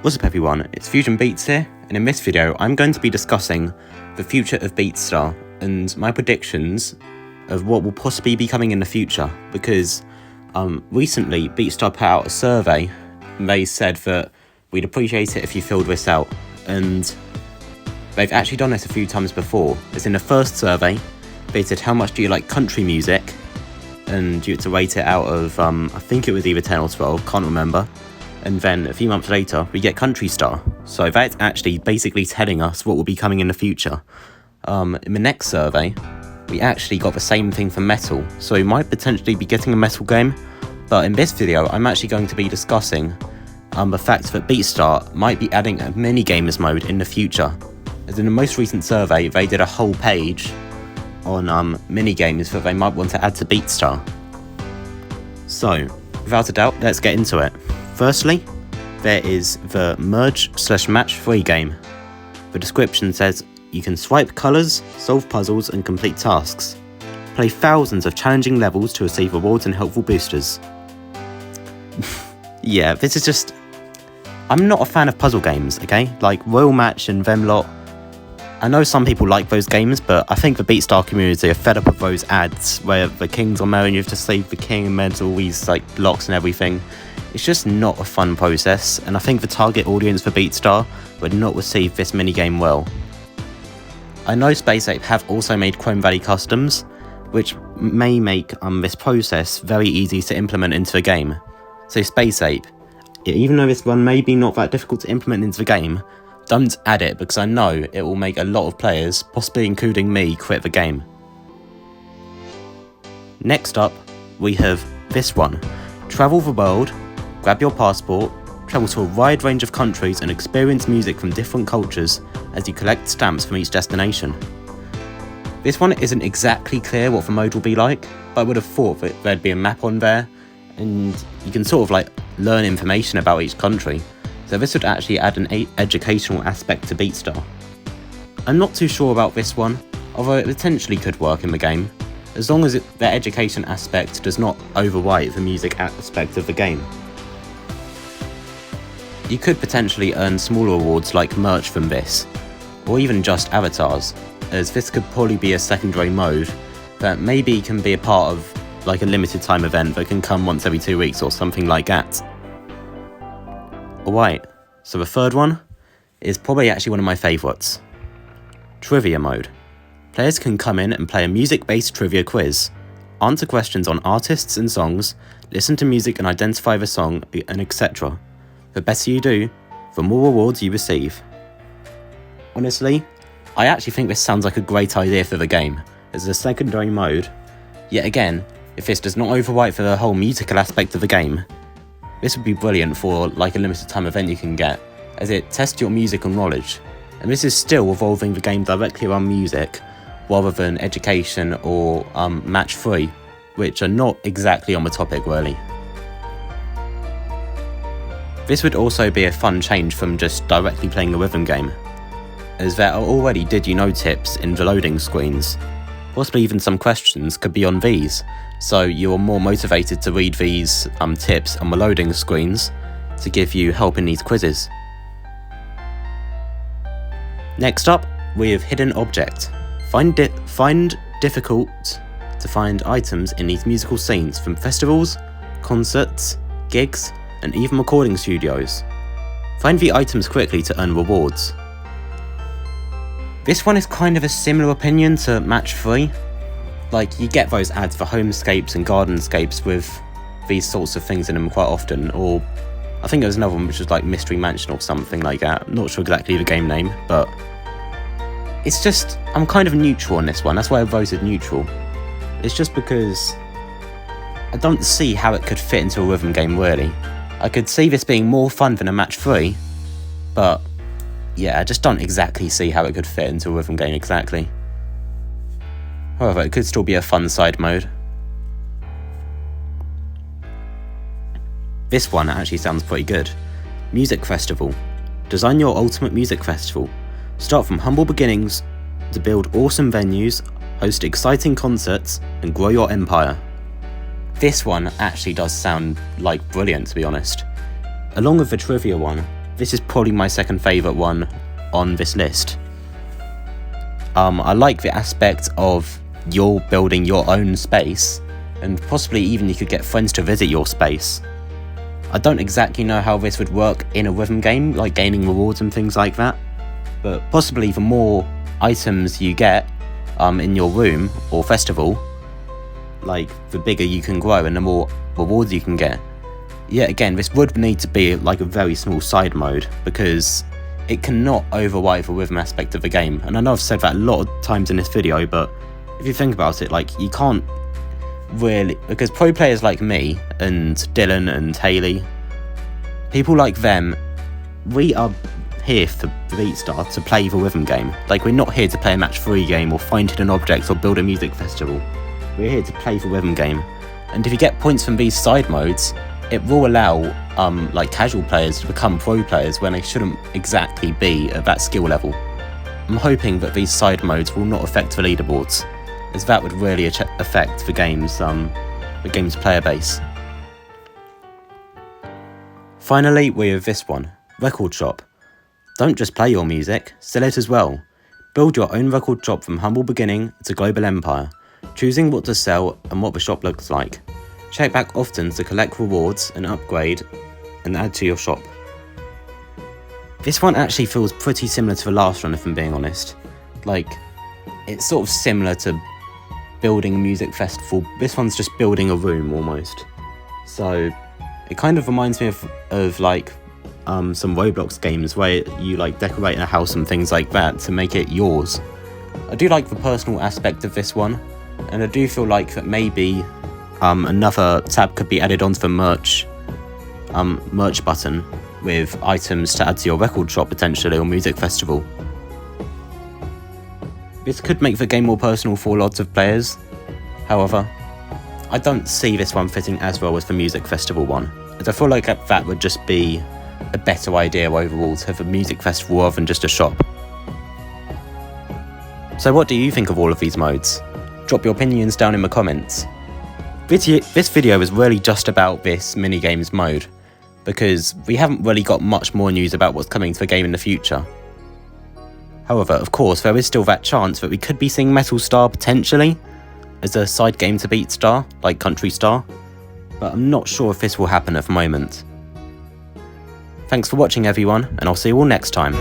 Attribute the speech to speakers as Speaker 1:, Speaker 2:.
Speaker 1: What's up everyone, it's FusionBeatz here, and in this video I'm going to be discussing the future of Beatstar and my predictions of what will possibly be coming in the future, because recently Beatstar put out a survey and they said that we'd appreciate it if you filled this out, and they've actually done this a few times before. As in the first survey, they said how much do you like country music, and you had to rate it out of I think it was either 10 or 12, can't remember. And then a few months later, we get Country Star. So that's actually basically telling us what will be coming in the future. In the next survey, we actually got the same thing for Metal. So we might potentially be getting a Metal game. But in this video, I'm actually going to be discussing the fact that Beatstar might be adding a Minigames mode in the future. As in the most recent survey, they did a whole page on Minigames that they might want to add to Beatstar. So, without a doubt, let's get into it. Firstly, there is the Merge/Match 3 game. The description says, you can swipe colours, solve puzzles and complete tasks. Play thousands of challenging levels to receive rewards and helpful boosters. Yeah, this is just... I'm not a fan of puzzle games, okay? Like Royal Match and them lot. I know some people like those games, but I think the Beatstar community are fed up of those ads where the king's on there and you have to save the king and there's all these like blocks and everything. It's just not a fun process, and I think the target audience for Beatstar would not receive this minigame well. I know Space Ape have also made Chrome Valley customs, which may make this process very easy to implement into the game. So Space Ape, even though this one may be not that difficult to implement into the game, don't add it because I know it will make a lot of players, possibly including me, quit the game. Next up, we have this one. Travel the world, grab your passport, travel to a wide range of countries and experience music from different cultures as you collect stamps from each destination. This one isn't exactly clear what the mode will be like, but I would have thought that there'd be a map on there and you can sort of like learn information about each country. So this would actually add an educational aspect to Beatstar. I'm not too sure about this one, although it potentially could work in the game, as long as the education aspect does not overwrite the music aspect of the game. You could potentially earn smaller rewards like merch from this, or even just avatars, as this could probably be a secondary mode that maybe can be a part of like a limited time event that can come once every 2 weeks or something like that. Alright, so the third one is probably actually one of my favourites. Trivia mode. Players can come in and play a music-based trivia quiz, answer questions on artists and songs, listen to music and identify the song, and etc. The better you do, the more rewards you receive. Honestly, I actually think this sounds like a great idea for the game, as a secondary mode. Yet again, if this does not overwrite for the whole musical aspect of the game, this would be brilliant for like a limited time event you can get, as it tests your musical knowledge, and this is still evolving the game directly around music, rather than education or match 3, which are not exactly on the topic really. This would also be a fun change from just directly playing a rhythm game, as there are already did you know tips in the loading screens. Possibly even some questions could be on these, so you are more motivated to read these tips on the loading screens to give you help in these quizzes. Next up, we have Hidden Object. Find difficult to find items in these musical scenes from festivals, concerts, gigs, and even recording studios. Find the items quickly to earn rewards. This one is kind of a similar opinion to Match 3. Like, you get those ads for homescapes and gardenscapes with these sorts of things in them quite often, or I think there was another one which was like Mystery Mansion or something like that. I'm not sure exactly the game name, but it's just, I'm kind of neutral on this one, that's why I voted neutral. It's just because I don't see how it could fit into a rhythm game really. I could see this being more fun than a Match 3, but yeah, I just don't exactly see how it could fit into a rhythm game exactly. However, it could still be a fun side mode. This one actually sounds pretty good. Music Festival. Design your ultimate music festival. Start from humble beginnings to build awesome venues, host exciting concerts, and grow your empire. This one actually does sound like brilliant, to be honest. Along with the trivia one, this is probably my second favourite one on this list. I like the aspect of you're building your own space, and possibly even you could get friends to visit your space. I don't exactly know how this would work in a rhythm game, like gaining rewards and things like that, but possibly the more items you get in your room or festival, like the bigger you can grow and the more rewards you can get. Yet again, this would need to be like a very small side mode, because it cannot override the rhythm aspect of the game. And I know I've said that a lot of times in this video, but if you think about it, like, you can't really, because pro players like me and Dylan and Haley, people like them, we are here for Beatstar to play the rhythm game. Like, we're not here to play a match 3 game or find hidden objects or build a music festival. We're here to play the rhythm game. And if you get points from these side modes, it will allow like casual players to become pro players when they shouldn't exactly be at that skill level. I'm hoping that these side modes will not affect the leaderboards, as that would really affect the game's player base. Finally, we have this one, Record Shop. Don't just play your music, sell it as well. Build your own record shop from humble beginning to global empire, choosing what to sell and what the shop looks like. Check back often to collect rewards and upgrade and add to your shop. This one actually feels pretty similar to the last one, if I'm being honest. Like, it's sort of similar to building a music festival. This one's just building a room almost. So it kind of reminds me of like some Roblox games where you like decorate a house and things like that to make it yours. I do like the personal aspect of this one, and I do feel like that maybe another tab could be added onto the merch button with items to add to your record shop potentially, or music festival. This could make the game more personal for lots of players. However, I don't see this one fitting as well as the music festival one, as I feel like that would just be a better idea overall to have a music festival rather than just a shop. So what do you think of all of these modes? Drop your opinions down in the comments. This video is really just about this Minigames mode, because we haven't really got much more news about what's coming to the game in the future. However, of course, there is still that chance that we could be seeing Metal Star potentially as a side game to Beatstar, like Country Star, but I'm not sure if this will happen at the moment. Thanks for watching everyone, and I'll see you all next time.